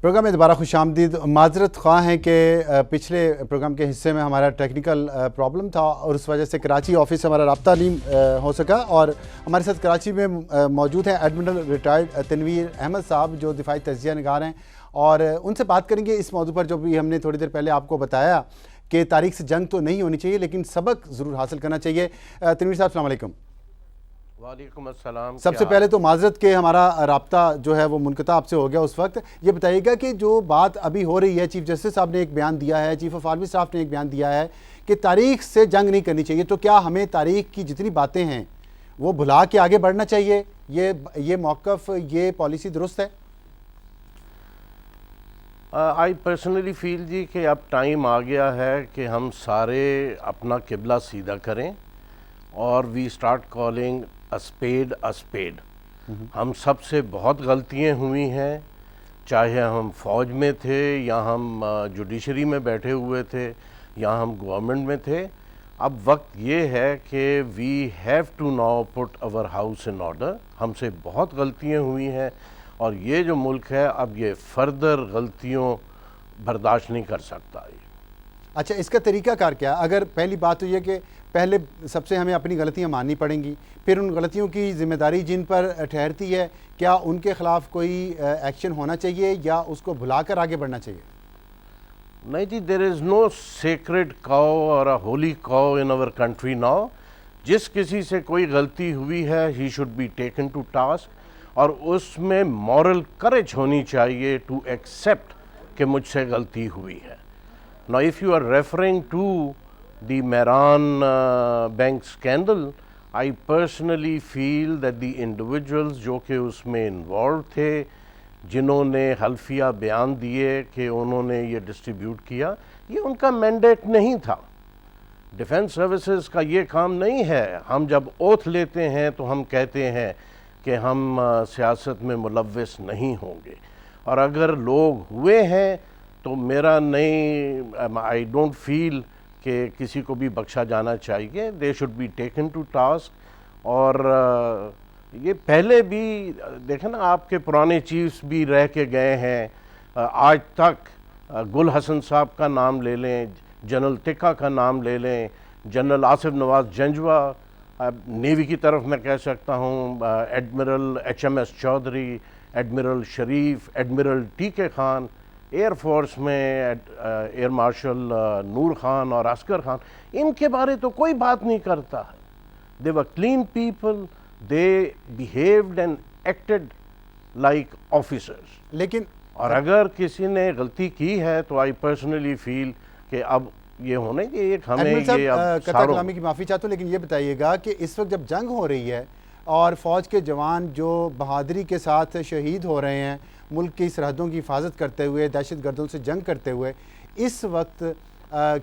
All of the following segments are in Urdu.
پروگرام میں دوبارہ خوش آمدید. معذرت خواہ ہیں کہ پچھلے پروگرام کے حصے میں ہمارا ٹیکنیکل پرابلم تھا اور اس وجہ سے کراچی آفس سے ہمارا رابطہ نہیں ہو سکا. اور ہمارے ساتھ کراچی میں موجود ہیں ایڈمرل ریٹائرڈ تنویر احمد صاحب جو دفاعی تجزیہ نگار ہیں, اور ان سے بات کریں گے اس موضوع پر جو بھی ہم نے تھوڑی دیر پہلے آپ کو بتایا کہ تاریخ سے جنگ تو نہیں ہونی چاہیے لیکن سبق ضرور حاصل کرنا چاہیے. تنویر صاحب السلام علیکم. وعلیکم السلام. سب سے پہلے تو معذرت کہ ہمارا رابطہ جو ہے وہ منقطع آپ سے ہو گیا اس وقت. یہ بتائیے گا کہ جو بات ابھی ہو رہی ہے, چیف جسٹس صاحب نے ایک بیان دیا ہے, چیف آف آرمی اسٹاف نے ایک بیان دیا ہے کہ تاریخ سے جنگ نہیں کرنی چاہیے, تو کیا ہمیں تاریخ کی جتنی باتیں ہیں وہ بھلا کے آگے بڑھنا چاہیے؟ یہ موقف, یہ پالیسی درست ہے؟ آئی پرسنلی فیل جی کہ اب ٹائم آ گیا ہے کہ ہم سارے اپنا قبلہ سیدھا کریں اور we start calling speed speed. ہم سب سے بہت غلطیاں ہوئی ہیں, چاہے ہم فوج میں تھے یا ہم جوڈیشری میں بیٹھے ہوئے تھے یا ہم گورنمنٹ میں تھے. اب وقت یہ ہے کہ وی ہیو ٹو ناؤ پٹ اور ہاؤس ان آرڈر. ہم سے بہت غلطیاں ہوئی ہیں اور یہ جو ملک ہے اب یہ فردر غلطیوں برداشت نہیں کر سکتا. اچھا, اس کا طریقہ کار کیا؟ اگر پہلی بات تو یہ کہ پہلے سب سے ہمیں اپنی غلطیاں ماننی پڑیں گی, پھر ان غلطیوں کی ذمہ داری جن پر ٹھہرتی ہے کیا ان کے خلاف کوئی ایکشن ہونا چاہیے یا اس کو بھلا کر آگے بڑھنا چاہیے؟ نہیں جی, دیر از نو سیکرڈ کاؤ اور ہولی کاؤ ان اور کنٹری ناؤ. جس کسی سے کوئی غلطی ہوئی ہے he should be taken to task, اور اس میں مورل کریج ہونی چاہیے ٹو ایکسیپٹ کہ مجھ سے غلطی ہوئی ہے. Now if you are referring to the Mehran bank scandal, I personally feel that the individuals جو کہ اس میں انوالو تھے, جنہوں نے حلفیہ بیان دیے کہ انہوں نے یہ ڈسٹریبیوٹ کیا, یہ ان کا مینڈیٹ نہیں تھا. ڈیفنس سروسز کا یہ کام نہیں ہے. ہم جب اوتھ لیتے ہیں تو ہم کہتے ہیں کہ ہم سیاست میں ملوث نہیں ہوں گے, اور اگر لوگ ہوئے ہیں تو میرا نہیں, آئی ڈونٹ فیل کہ کسی کو بھی بخشا جانا چاہیے. They should be taken to task. اور یہ پہلے بھی دیکھیں نا, آپ کے پرانے چیفز بھی رہ کے گئے ہیں آج تک. گل حسن صاحب کا نام لے لیں, جنرل تکا کا نام لے لیں, جنرل آصف نواز جنجوہ, نیوی کی طرف میں کہہ سکتا ہوں admiral H M S Chaudhry, admiral Sharif, admiral T K Khan, air force میں ایئر مارشل نور خان اور عسکر خان. ان کے بارے تو کوئی بات نہیں کرتا ہے. They were clean people, they behaved and acted like officers. لیکن اور اگر کسی نے غلطی کی ہے تو آئی پرسنلی فیل کہ اب یہ ہونے کہ ایک ہمیں یہ قطع کلامی کی معافی چاہتا ہوں, لیکن یہ بتائیے گا کہ اس وقت جب جنگ ہو رہی ہے اور فوج کے جوان جو بہادری کے ساتھ شہید ہو رہے ہیں ملک کی سرحدوں کی حفاظت کرتے ہوئے, دہشت گردوں سے جنگ کرتے ہوئے, اس وقت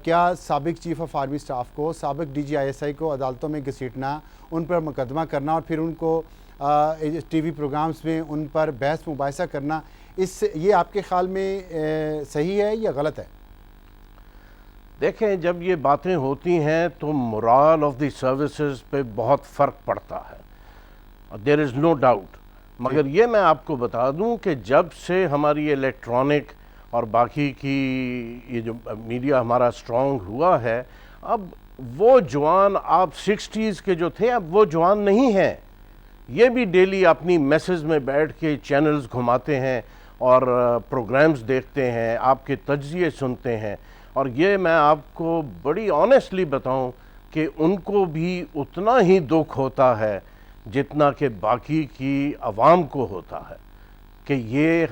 کیا سابق چیف آف آرمی اسٹاف کو, سابق D G I S I کو عدالتوں میں گھسیٹنا, ان پر مقدمہ کرنا اور پھر ان کو ٹی وی پروگرامز میں ان پر بحث مباحثہ کرنا, یہ آپ کے خیال میں صحیح ہے یا غلط ہے؟ دیکھیں, جب یہ باتیں ہوتی ہیں تو مورال آف دی سروسز پہ بہت فرق پڑتا ہے, دیر از نو ڈاؤٹ. مگر یہ میں آپ کو بتا دوں کہ جب سے ہماری الیکٹرانک اور باقی کی یہ جو میڈیا ہمارا اسٹرانگ ہوا ہے, اب وہ جوان آپ سکسٹیز کے جو تھے اب وہ جوان نہیں ہیں. یہ بھی ڈیلی اپنی میسز میں بیٹھ کے چینلز گھماتے ہیں اور پروگرامز دیکھتے ہیں, آپ کے تجزیے سنتے ہیں. اور یہ میں آپ کو بڑی آنیسٹلی بتاؤں کہ ان کو بھی اتنا ہی دکھ ہوتا ہے جتنا کہ باقی کی عوام کو ہوتا ہے کہ یہ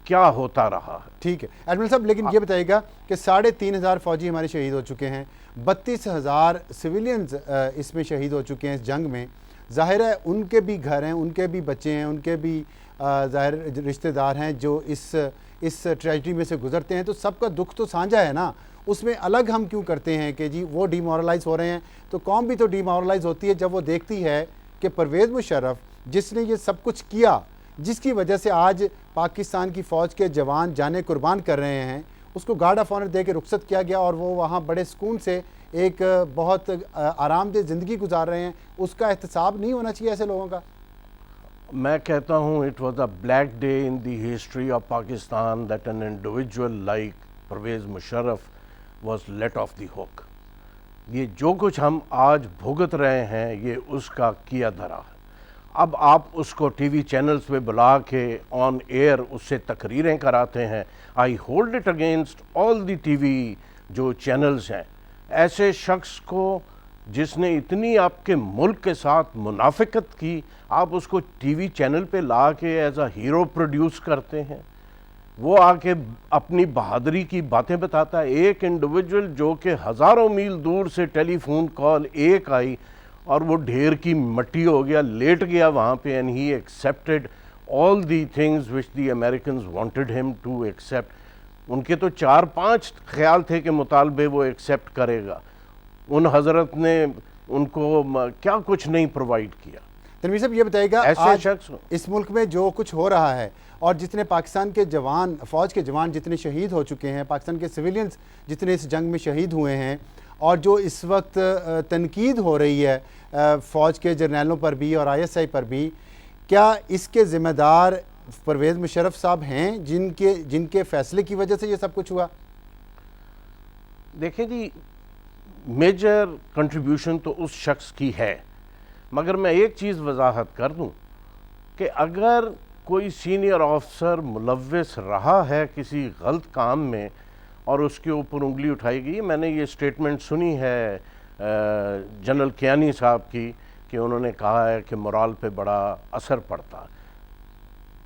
کیا ہوتا رہا ہے. ٹھیک ہے ایڈمرل صاحب, لیکن یہ بتائیے گا کہ 3,500 فوجی ہمارے شہید ہو چکے ہیں, 32,000 سویلینز اس میں شہید ہو چکے ہیں اس جنگ میں. ظاہر ہے ان کے بھی گھر ہیں, ان کے بھی بچے ہیں, ان کے بھی ظاہر رشتہ دار ہیں جو اس ٹریجڈی میں سے گزرتے ہیں, تو سب کا دکھ تو سانجھا ہے نا. اس میں الگ ہم کیوں کرتے ہیں کہ جی وہ ڈی مورلائز ہو رہے ہیں, تو قوم بھی تو ڈی مورلائز ہوتی ہے جب وہ دیکھتی ہے کہ پرویز مشرف جس نے یہ سب کچھ کیا, جس کی وجہ سے آج پاکستان کی فوج کے جوان جانیں قربان کر رہے ہیں, اس کو گارڈ آف آنر دے کے رخصت کیا گیا اور وہ وہاں بڑے سکون سے ایک بہت آرام دہ زندگی گزار رہے ہیں, اس کا احتساب نہیں ہونا چاہیے ایسے لوگوں کا؟ میں کہتا ہوں it was a black day in the history of Pakistan that an individual like Pervez Musharraf was let off the hook. یہ جو کچھ ہم آج بھگت رہے ہیں یہ اس کا کیا دھرا ہے. اب آپ اس کو ٹی وی چینلز پہ بلا کے آن ایئر اس سے تقریریں کراتے ہیں. I hold it against all the T V جو چینلز ہیں. ایسے شخص کو جس نے اتنی آپ کے ملک کے ساتھ منافقت کی, آپ اس کو ٹی وی چینل پہ لا کے ایز اے ہیرو پروڈیوس کرتے ہیں. وہ آ کے اپنی بہادری کی باتیں بتاتا ہے. ایک انڈیویجول جو کہ ہزاروں میل دور سے ٹیلی فون کال ایک آئی اور وہ ڈھیر کی مٹی ہو گیا, لیٹ گیا وہاں پہ, and he accepted all the things which the Americans wanted ہم ٹو ایکسیپٹ. ان کے تو 4-5 خیال تھے کہ مطالبے وہ ایکسیپٹ کرے گا. ان حضرت نے ان کو کیا کچھ نہیں پرووائڈ کیا. تنویر صاحب یہ بتائیے گا ایسے آج شخص اس ملک میں جو کچھ ہو رہا ہے اور جتنے پاکستان کے جوان, فوج کے جوان جتنے شہید ہو چکے ہیں, پاکستان کے سویلینز جتنے اس جنگ میں شہید ہوئے ہیں, اور جو اس وقت تنقید ہو رہی ہے فوج کے جرنیلوں پر بھی اور آئی ایس آئی پر بھی, کیا اس کے ذمہ دار پرویز مشرف صاحب ہیں جن کے فیصلے کی وجہ سے یہ سب کچھ ہوا؟ دیکھیں جی, میجر کنٹریبیوشن تو اس شخص کی ہے, مگر میں ایک چیز وضاحت کر دوں کہ اگر کوئی سینئر آفیسر ملوث رہا ہے کسی غلط کام میں اور اس کے اوپر انگلی اٹھائی گئی. میں نے یہ سٹیٹمنٹ سنی ہے جنرل کیانی صاحب کی کہ انہوں نے کہا ہے کہ مورال پہ بڑا اثر پڑتا.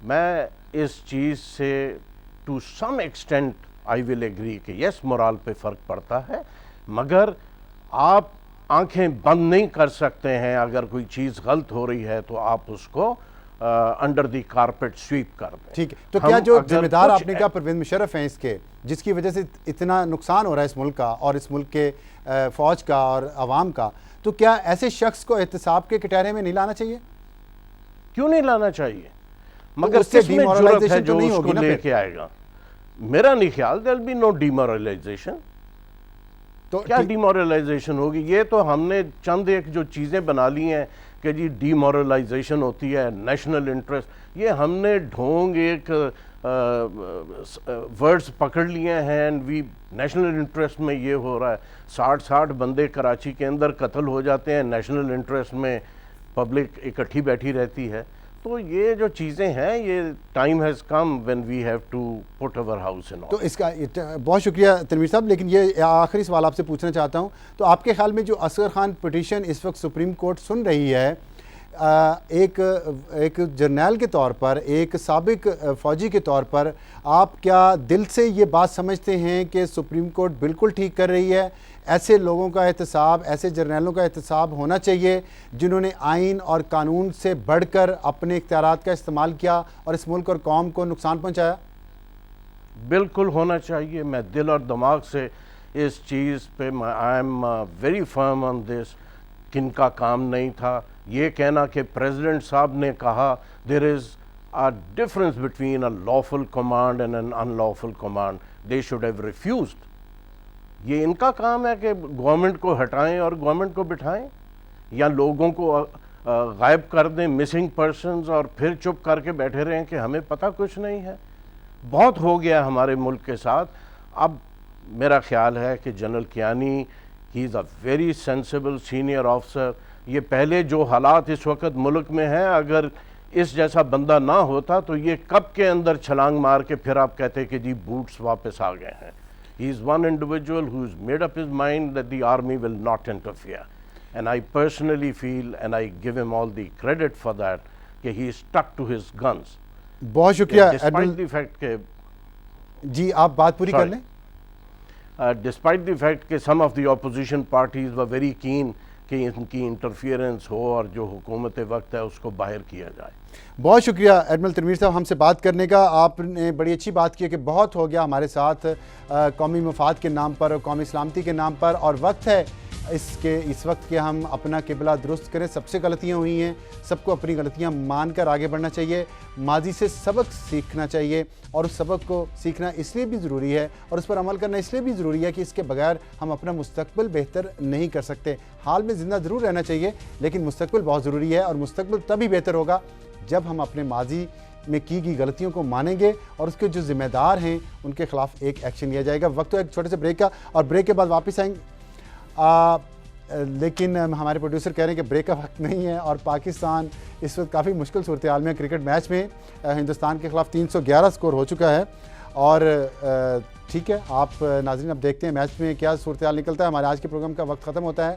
میں اس چیز سے to some extent I will agree کہ یس مورال پہ فرق پڑتا ہے, مگر آپ آنکھیں بند نہیں کر سکتے ہیں. اگر کوئی چیز غلط ہو رہی ہے تو آپ اس کو انڈر دی کارپیٹ سویپ کر دیں. ٹھیک ہے, تو کیا جو ذمہ دار آپ نے کہا پرویز مشرف ہیں اس کے, جس کی وجہ سے اتنا نقصان ہو رہا ہے اس ملک کا اور اس ملک کے فوج کا اور عوام کا, تو کیا ایسے شخص کو احتساب کے کٹہرے میں نہیں لانا چاہیے؟ کیوں نہیں لانا چاہیے؟ مگر اس سے کس میں جرأت ہے demoralization جو تو نہیں اس ہوگی کو نا لے پھر؟ کے آئے گا؟ میرا نہیں خیال there will be no demoralization. تو کیا ڈیمورلائزیشن ہوگی؟ یہ تو ہم نے چند ایک جو چیزیں بنا لی ہیں کہ جی ڈیمورلائزیشن ہوتی ہے, نیشنل انٹرسٹ, یہ ہم نے ڈھونگ ایک ورڈز پکڑ لیے ہیں اینڈ وی نیشنل انٹرسٹ میں یہ ہو رہا ہے. 60 بندے کراچی کے اندر قتل ہو جاتے ہیں, نیشنل انٹرسٹ میں پبلک اکٹھی بیٹھی رہتی ہے. تو یہ جو چیزیں ہیں یہ time has come when we have to put our house in. تو اس کا بہت شکریہ تنویر صاحب, لیکن یہ آخری سوال آپ سے پوچھنا چاہتا ہوں, تو آپ کے خیال میں جو اصغر خان پٹیشن اس وقت سپریم کورٹ سن رہی ہے, ایک جرنیل کے طور پر, ایک سابق فوجی کے طور پر, آپ کیا دل سے یہ بات سمجھتے ہیں کہ سپریم کورٹ بالکل ٹھیک کر رہی ہے؟ ایسے لوگوں کا احتساب, ایسے جرنیلوں کا احتساب ہونا چاہیے جنہوں نے آئین اور قانون سے بڑھ کر اپنے اختیارات کا استعمال کیا اور اس ملک اور قوم کو نقصان پہنچایا؟ بالکل ہونا چاہیے. میں دل اور دماغ سے اس چیز پہ آئی ایم ویری فرم آن دس. کن کا کام نہیں تھا یہ کہنا کہ پریزیڈنٹ صاحب نے کہا دیر از a difference between a lawful command and an unlawful command. They should have refused. یہ ان کا کام ہے کہ گورنمنٹ کو ہٹائیں اور گورنمنٹ کو بٹھائیں, یا لوگوں کو غائب کر دیں, مسنگ پرسنز, اور پھر چپ کر کے بیٹھے رہیں کہ ہمیں پتہ کچھ نہیں ہے. بہت ہو گیا ہمارے ملک کے ساتھ. اب میرا خیال ہے کہ general Kayani he is a very sensible senior officer. یہ پہلے جو حالات اس وقت ملک میں ہیں, اگر اس جیسا بندہ نہ ہوتا تو یہ کب کے اندر چھلانگ مار کے پھر آپ کہتے کہ جی بوٹس واپس آ گئے ہیں. He is one individual who has made up his mind that the army will not interfere. And I personally feel, and I give him all the credit for that, کہ he is stuck to his guns. بہت شکریہ. Despite the fact کہ جی آپ بات پوری کر لیں. Despite the fact کہ some of the opposition parties were very keen کہ ان کی انٹرفیئرنس ہو اور جو حکومت وقت ہے اس کو باہر کیا جائے. بہت شکریہ ایڈمرل تنویر صاحب ہم سے بات کرنے کا. آپ نے بڑی اچھی بات کی کہ بہت ہو گیا ہمارے ساتھ قومی مفاد کے نام پر اور قومی سلامتی کے نام پر, اور وقت ہے اس وقت کہ ہم اپنا قبلہ درست کریں. سب سے غلطیاں ہوئی ہیں, سب کو اپنی غلطیاں مان کر آگے بڑھنا چاہیے. ماضی سے سبق سیکھنا چاہیے, اور اس سبق کو سیکھنا اس لیے بھی ضروری ہے اور اس پر عمل کرنا اس لیے بھی ضروری ہے کہ اس کے بغیر ہم اپنا مستقبل بہتر نہیں کر سکتے. حال میں زندہ ضرور رہنا چاہیے, لیکن مستقبل بہت ضروری ہے, اور مستقبل تبھی بہتر ہوگا جب ہم اپنے ماضی میں کی گئی غلطیوں کو مانیں گے اور اس کے جو ذمہ دار ہیں ان کے خلاف ایک ایکشن لیا جائے گا. وقت ہو ایک چھوٹے سے بریک کا, اور بریک کے بعد واپس آئیں گے. لیکن ہمارے پروڈیوسر کہہ رہے ہیں کہ بریک کا وقت نہیں ہے, اور پاکستان اس وقت کافی مشکل صورتحال میں. کرکٹ میچ میں ہندوستان کے خلاف 311 سکور ہو چکا ہے, اور ٹھیک ہے آپ ناظرین اب دیکھتے ہیں میچ میں کیا صورتحال نکلتا ہے. ہمارے آج کے پروگرام کا وقت ختم ہوتا ہے.